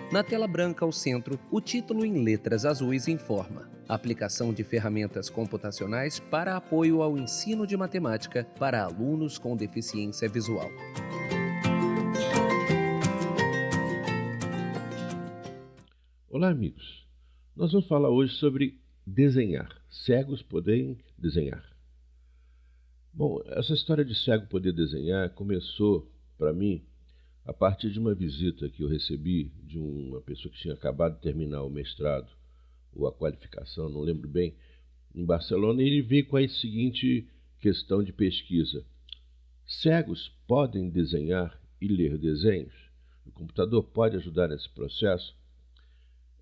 Na tela branca ao centro, o título em letras azuis informa: Aplicação de ferramentas computacionais para apoio ao ensino de matemática para alunos com deficiência visual. Olá, amigos. Nós vamos falar hoje sobre desenhar. Cegos poderem desenhar. Bom, essa história de cego poder desenhar começou, para mim, a partir de uma visita que eu recebi de uma pessoa que tinha acabado de terminar o mestrado, ou a qualificação, não lembro bem, em Barcelona, e ele veio com a seguinte questão de pesquisa: cegos podem desenhar e ler desenhos? O computador pode ajudar nesse processo?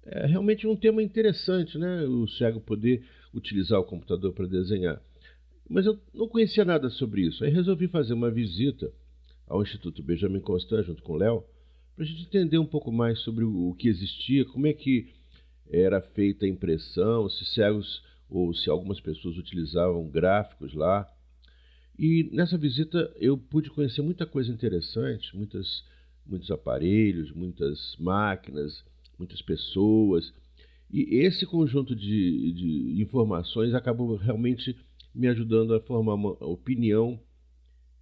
É realmente um tema interessante, né? O cego poder utilizar o computador para desenhar. Mas eu não conhecia nada sobre isso. Aí resolvi fazer uma visita ao Instituto Benjamin Constant, junto com o Léo, para a gente entender um pouco mais sobre o que existia, como é que era feita a impressão, se cegos ou se algumas pessoas utilizavam gráficos lá. E nessa visita eu pude conhecer muita coisa interessante, muitos aparelhos, muitas máquinas, muitas pessoas. E esse conjunto de informações acabou realmente me ajudando a formar uma opinião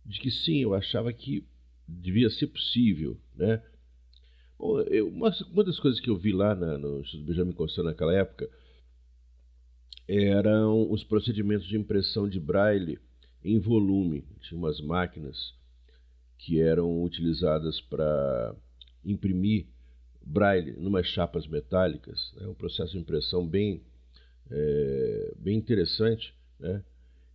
de que sim, eu achava que devia ser possível, né? Bom, uma das coisas que eu vi lá no Instituto Benjamin Constant naquela época eram os procedimentos de impressão de braille em volume. Tinha umas máquinas que eram utilizadas para imprimir braille em umas chapas metálicas, né? Um processo de impressão bem interessante, né?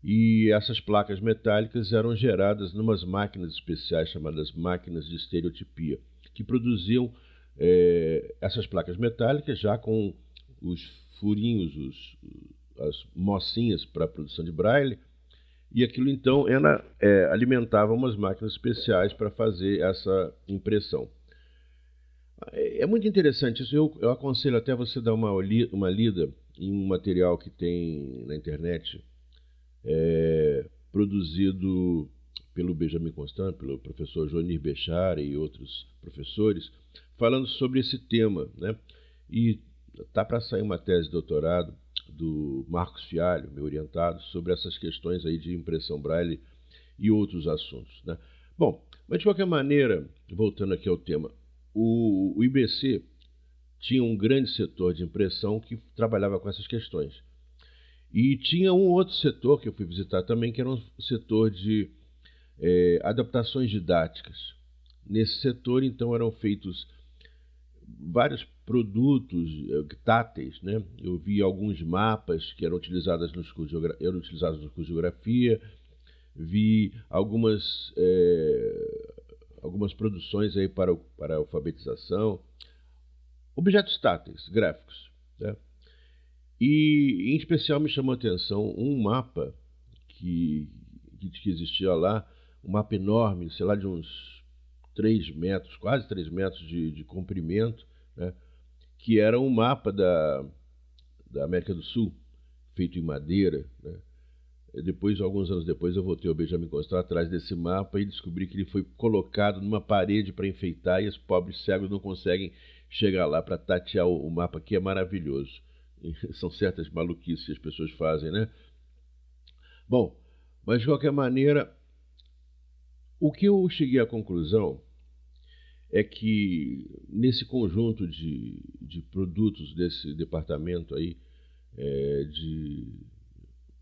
E essas placas metálicas eram geradas em umas máquinas especiais chamadas máquinas de estereotipia, que produziam essas placas metálicas já com os furinhos, as mocinhas para a produção de braille, e aquilo então alimentava umas máquinas especiais para fazer essa impressão. É muito interessante isso. Eu aconselho até você dar uma lida em um material que tem na internet, produzido pelo Benjamin Constant, pelo professor Johnny Bechara e outros professores, falando sobre esse tema, né? E tá para sair uma tese de doutorado do Marcos Fialho, meu orientado, sobre essas questões aí de impressão braille e outros assuntos, né? Bom, mas de qualquer maneira, voltando aqui ao tema, o IBC tinha um grande setor de impressão que trabalhava com essas questões. E tinha um outro setor que eu fui visitar também, que era um setor de adaptações didáticas. Nesse setor, então, eram feitos vários produtos táteis, né? Eu vi alguns mapas que eram utilizados nos cursos de geografia, vi algumas produções aí para alfabetização, objetos táteis, gráficos, né? E, em especial, me chamou a atenção um mapa que existia lá, um mapa enorme, sei lá, de uns 3 metros, quase 3 metros de comprimento, né? Que era um mapa da América do Sul, feito em madeira, né? Depois, alguns anos depois, eu voltei ao Benjamin Constant atrás desse mapa e descobri que ele foi colocado numa parede para enfeitar e os pobres cegos não conseguem chegar lá para tatear o mapa, que é maravilhoso. São certas maluquices que as pessoas fazem, né? Bom, mas de qualquer maneira, o que eu cheguei à conclusão é que nesse conjunto de produtos desse departamento aí, de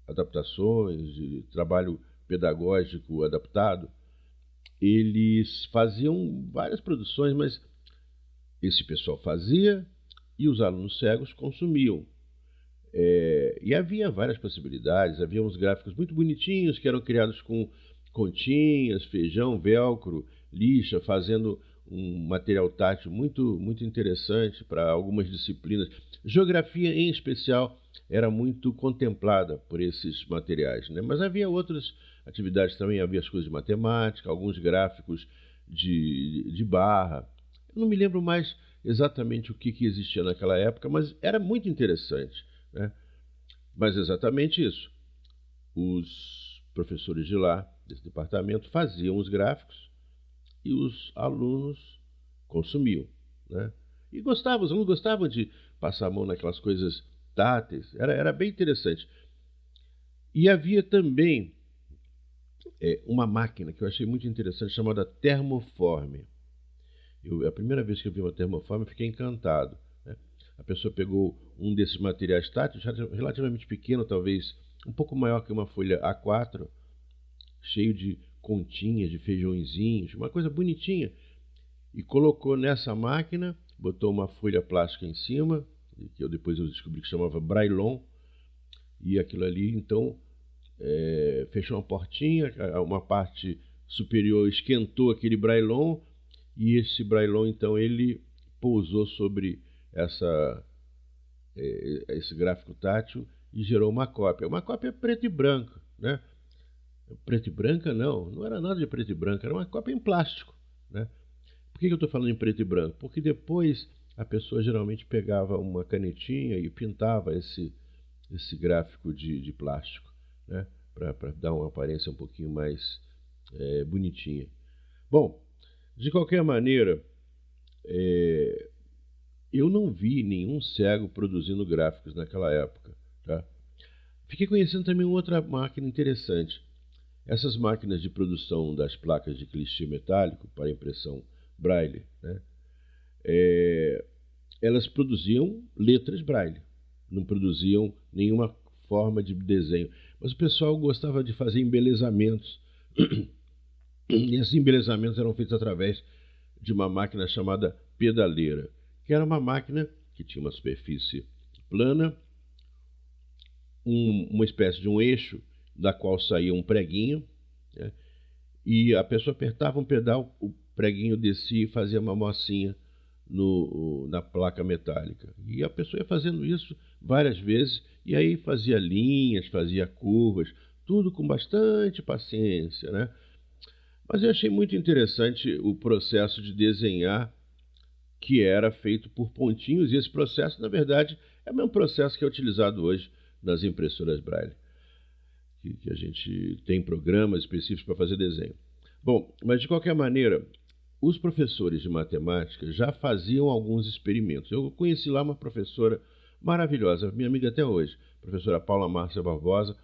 adaptações, de trabalho pedagógico adaptado, eles faziam várias produções, mas esse pessoal fazia e os alunos cegos consumiam. E havia várias possibilidades, havia uns gráficos muito bonitinhos que eram criados com continhas, feijão, velcro, lixa, fazendo um material tátil muito interessante para algumas disciplinas. Geografia, em especial, era muito contemplada por esses materiais, né? Mas havia outras atividades também, havia as coisas de matemática, alguns gráficos de barra. Eu não me lembro mais exatamente o que existia naquela época, mas era muito interessante, né? Mas exatamente isso. Os professores de lá, desse departamento, faziam os gráficos e os alunos consumiam, né? E gostavam, os alunos gostavam de passar a mão naquelas coisas táteis, era bem interessante. E havia também uma máquina que eu achei muito interessante, chamada termoforme. A primeira vez que eu vi uma termoforme, eu fiquei encantado, né? A pessoa pegou um desses materiais táteis, relativamente pequeno, talvez um pouco maior que uma folha A4, cheio de continhas, de feijõezinhos, uma coisa bonitinha, e colocou nessa máquina, botou uma folha plástica em cima, que depois eu descobri que chamava Braillon, e aquilo ali, então, fechou uma portinha, uma parte superior esquentou aquele Braillon, e esse Braillon, então, ele pousou sobre esse gráfico tátil e gerou uma cópia. Uma cópia preto e branco, né? Preto e branca, não era nada de preto e branco, era uma cópia em plástico, né? Por que eu estou falando em preto e branco? Porque depois a pessoa geralmente pegava uma canetinha e pintava esse gráfico de plástico, né? Para dar uma aparência um pouquinho mais bonitinha. Bom, de qualquer maneira, eu não vi nenhum cego produzindo gráficos naquela época, tá? Fiquei conhecendo também outra máquina interessante. Essas máquinas de produção das placas de clichê metálico para impressão Braille, né? Elas produziam letras Braille, não produziam nenhuma forma de desenho. Mas o pessoal gostava de fazer embelezamentos. E esses embelezamentos eram feitos através de uma máquina chamada pedaleira, que era uma máquina que tinha uma superfície plana, uma espécie de um eixo da qual saía um preguinho, né? E a pessoa apertava um pedal, o preguinho descia e fazia uma mocinha na placa metálica. E a pessoa ia fazendo isso várias vezes, e aí fazia linhas, fazia curvas, tudo com bastante paciência, né? Mas eu achei muito interessante o processo de desenhar, que era feito por pontinhos, e esse processo, na verdade, é o mesmo processo que é utilizado hoje nas impressoras Braille, que a gente tem programas específicos para fazer desenho. Bom, mas de qualquer maneira, os professores de matemática já faziam alguns experimentos. Eu conheci lá uma professora maravilhosa, minha amiga até hoje, a professora Paula Márcia Barbosa,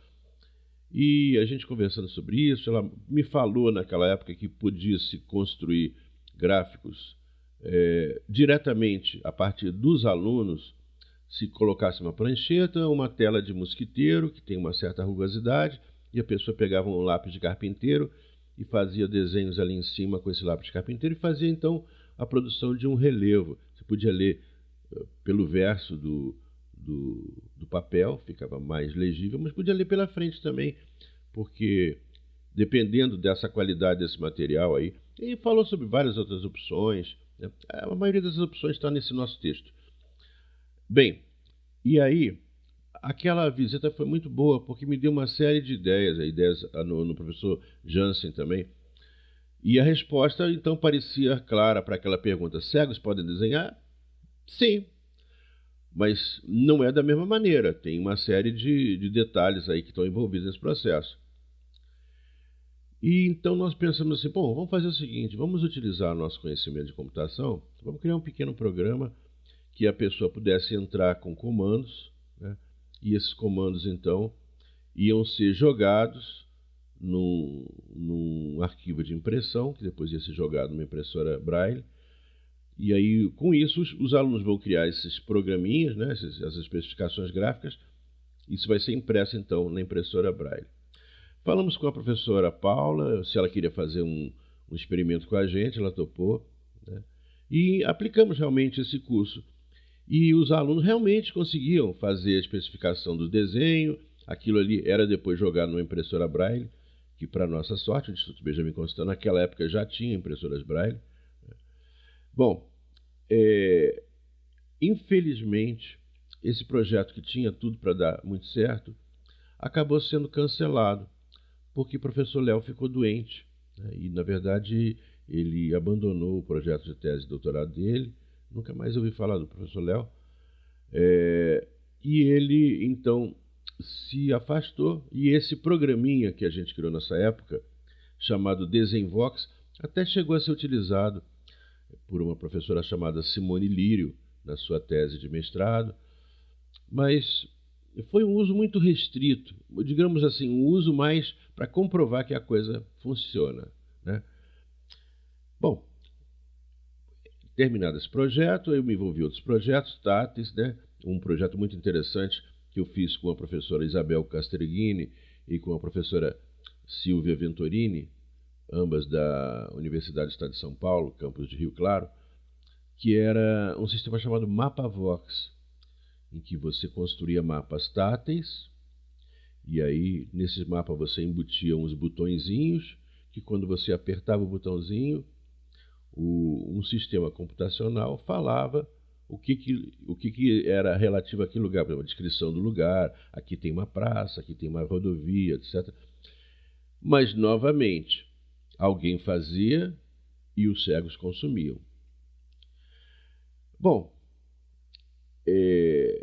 e a gente conversando sobre isso, ela me falou naquela época que podia-se construir gráficos diretamente a partir dos alunos, se colocasse uma prancheta, uma tela de mosquiteiro, que tem uma certa rugosidade, e a pessoa pegava um lápis de carpinteiro e fazia desenhos ali em cima com esse lápis de carpinteiro e fazia então a produção de um relevo. Você podia ler pelo verso do papel, ficava mais legível, mas podia ler pela frente também, porque dependendo dessa qualidade desse material aí, e falou sobre várias outras opções, né? A maioria das opções está nesse nosso texto. Bem, e aí, aquela visita foi muito boa, porque me deu uma série de ideias no professor Jansen também. E a resposta, então, parecia clara para aquela pergunta: cegos podem desenhar? Sim, mas não é da mesma maneira. Tem uma série de detalhes aí que estão envolvidos nesse processo. E então nós pensamos assim, bom, vamos fazer o seguinte, vamos utilizar o nosso conhecimento de computação, vamos criar um pequeno programa que a pessoa pudesse entrar com comandos, né? E esses comandos, então, iam ser jogados num arquivo de impressão, que depois ia ser jogado numa impressora Braille. E aí, com isso, os alunos vão criar esses programinhas, né? Essas especificações gráficas. Isso vai ser impresso, então, na impressora Braille. Falamos com a professora Paula, se ela queria fazer um experimento com a gente, ela topou, né? E aplicamos realmente esse curso. E os alunos realmente conseguiam fazer a especificação do desenho. Aquilo ali era depois jogado numa impressora Braille, que, para nossa sorte, o Instituto Benjamin Constant, naquela época, já tinha impressoras Braille. Bom, infelizmente, esse projeto que tinha tudo para dar muito certo, acabou sendo cancelado, porque o professor Léo ficou doente, né? E, na verdade, ele abandonou o projeto de tese de doutorado dele. Nunca mais ouvi falar do professor Léo. E ele, então, se afastou. E esse programinha que a gente criou nessa época, chamado Desenvox, até chegou a ser utilizado por uma professora chamada Simone Lírio, na sua tese de mestrado, mas foi um uso muito restrito, digamos assim, um uso mais para comprovar que a coisa funciona, né? Bom, terminado esse projeto, eu me envolvi em outros projetos, TATES, né? Um projeto muito interessante que eu fiz com a professora Isabel Castreghini e com a professora Silvia Ventorini, ambas da Universidade do Estado de São Paulo, campus de Rio Claro, que era um sistema chamado MapaVox, em que você construía mapas táteis, e aí nesses mapas você embutia uns botõezinhos, que quando você apertava o botãozinho, um sistema computacional falava o que era relativo àquele lugar, por exemplo, a descrição do lugar, aqui tem uma praça, aqui tem uma rodovia, etc. Mas, novamente, alguém fazia e os cegos consumiam. Bom,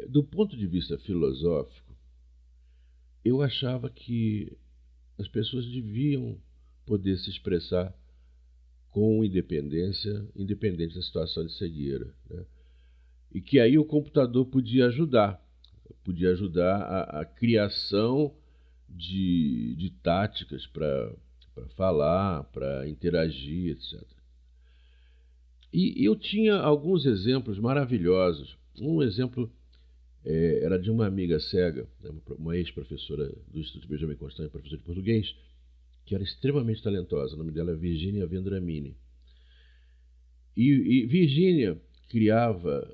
do ponto de vista filosófico, eu achava que as pessoas deviam poder se expressar com independência, independente da situação de cegueira, né? E que aí o computador podia ajudar a criação de táticas para falar, para interagir, etc. E eu tinha alguns exemplos maravilhosos. Um exemplo era de uma amiga cega, uma ex-professora do Instituto Benjamin Constant, professora de português, que era extremamente talentosa. O nome dela é Virginia Vendramini. E Virginia criava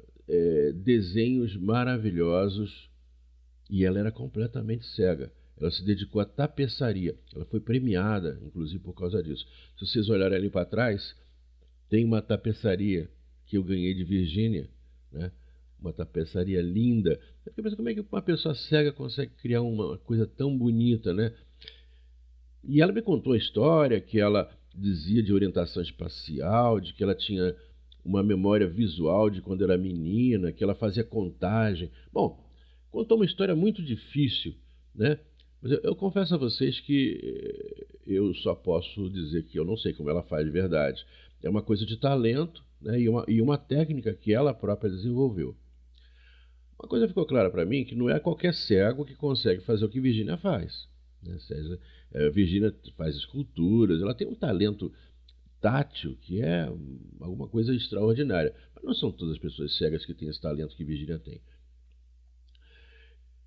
desenhos maravilhosos e ela era completamente cega. Ela se dedicou à tapeçaria. Ela foi premiada, inclusive, por causa disso. Se vocês olharem ali para trás, tem uma tapeçaria que eu ganhei de Virgínia, né? Uma tapeçaria linda. Eu fiquei pensando, como é que uma pessoa cega consegue criar uma coisa tão bonita, né? E ela me contou a história que ela dizia de orientação espacial, de que ela tinha uma memória visual de quando era menina, que ela fazia contagem. Bom, contou uma história muito difícil, né? Mas eu confesso a vocês que eu só posso dizer que eu não sei como ela faz de verdade. É uma coisa de talento, né? E uma técnica que ela própria desenvolveu. Uma coisa ficou clara para mim, que não é qualquer cego que consegue fazer o que Virginia faz, né? Virginia faz esculturas, ela tem um talento tátil que é alguma coisa extraordinária. Mas não são todas as pessoas cegas que têm esse talento que Virginia tem.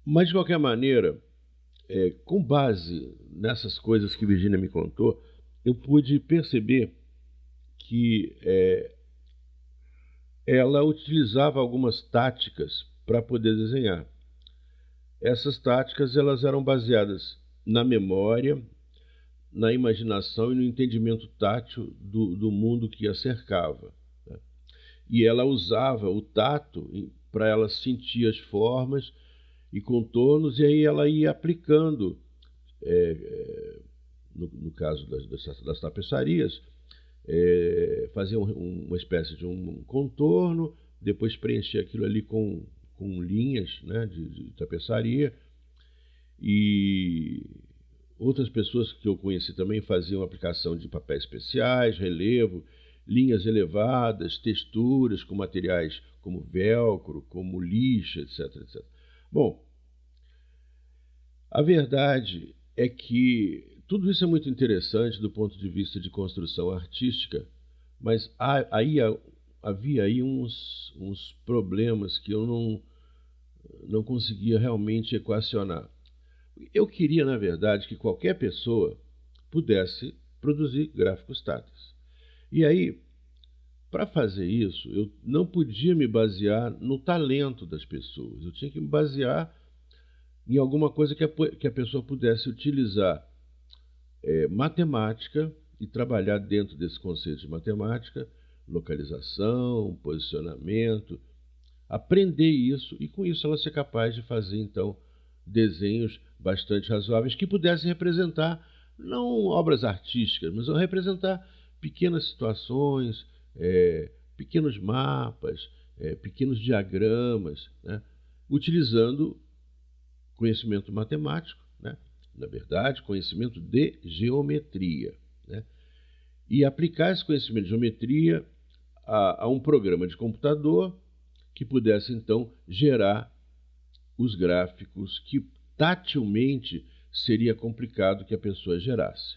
Mas, de qualquer maneira, com base nessas coisas que Virginia me contou, eu pude perceber que ela utilizava algumas táticas para poder desenhar. Essas táticas elas eram baseadas na memória, na imaginação e no entendimento tátil do mundo que a cercava, né? E ela usava o tato para ela sentir as formas e contornos, e aí ela ia aplicando, no caso das tapeçarias, fazia uma espécie de um contorno, depois preencher aquilo ali com linhas, né, de tapeçaria. E outras pessoas que eu conheci também faziam aplicação de papéis especiais, relevo, linhas elevadas, texturas com materiais como velcro, como lixa, etc, etc. Bom, a verdade é que tudo isso é muito interessante do ponto de vista de construção artística, mas havia aí uns problemas que eu não conseguia realmente equacionar. Eu queria, na verdade, que qualquer pessoa pudesse produzir gráficos táteis. E aí, para fazer isso, eu não podia me basear no talento das pessoas. Eu tinha que me basear em alguma coisa que a pessoa pudesse utilizar matemática e trabalhar dentro desse conceito de matemática, localização, posicionamento, aprender isso e com isso ela ser capaz de fazer então desenhos bastante razoáveis que pudessem representar não obras artísticas, mas representar pequenas situações, pequenos mapas, pequenos diagramas, né? Utilizando conhecimento matemático, né? Na verdade, conhecimento de geometria, né? E aplicar esse conhecimento de geometria a um programa de computador que pudesse, então, gerar os gráficos que tatilmente seria complicado que a pessoa gerasse.